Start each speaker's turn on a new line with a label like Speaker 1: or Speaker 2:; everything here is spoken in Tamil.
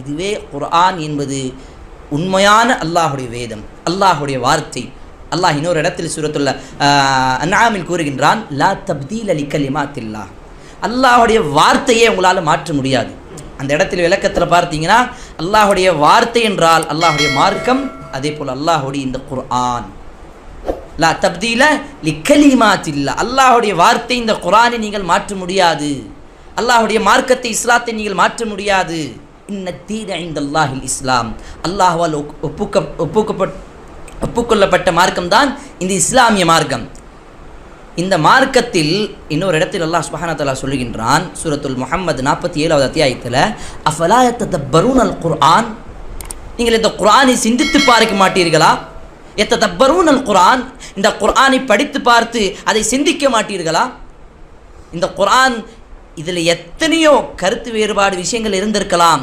Speaker 1: இதுவே குர்ஆன் என்பது உண்மையான அல்லாஹுடைய வேதம், அல்லாஹுடைய வார்த்தை. அல்லாஹ் இன்னொரு இடத்தில் சூரத்துல் அன்ஆமில் கூறுகின்றான், லா தப்தீல லிகலிமாத்தில்லாஹ், அல்லாஹுடைய வார்த்தையே உங்களால் மாற்ற முடியாது. அந்த இடத்துல விளக்கத்தில் பார்த்தீங்கன்னா அல்லாஹுடைய வார்த்தை என்றால் அல்லாஹுடைய மார்க்கம், அதே போல் அல்லாஹுடைய இந்த குர்ஆன். லா தப்தீல லிகலிமாத்தில்லாஹ், அல்லாஹுடைய வார்த்தை இந்த குர்ஆனை நீங்கள் மாற்ற முடியாது, அல்லாஹுடைய மார்க்கத்தை இஸ்லாத்தை நீங்கள் மாற்ற முடியாது. இன்ன தீன இன்தல்லாஹில் இஸ்லாம், அல்லாஹ்வால் ஒப்புக்கொள்ளப்பட்ட மார்க்கம்தான் இந்த இஸ்லாமிய மார்க்கம். இந்த மார்க்கத்தில் இன்னொரு இடத்தில் அல்லாஹ் சுப்ஹானஹு வ தஆலா சொல்லுகின்றான், சூரத்துல் முஹம்மது 47வது அத்தியாயத்தில், அஃபலா யத்ததப்பரூனல் குர்ஆன், நீங்கள் இந்த குர்ஆனை சிந்தித்து பார்க்க மாட்டீர்களா? யத்ததப்பரூனல் குர்ஆன், இந்த குர்ஆனை படித்து பார்த்து அதை சிந்திக்க மாட்டீர்களா? இந்த குர்ஆன் இதில் எத்தனையோ கருத்து வேறுபாடு விஷயங்கள் இருந்திருக்கலாம்.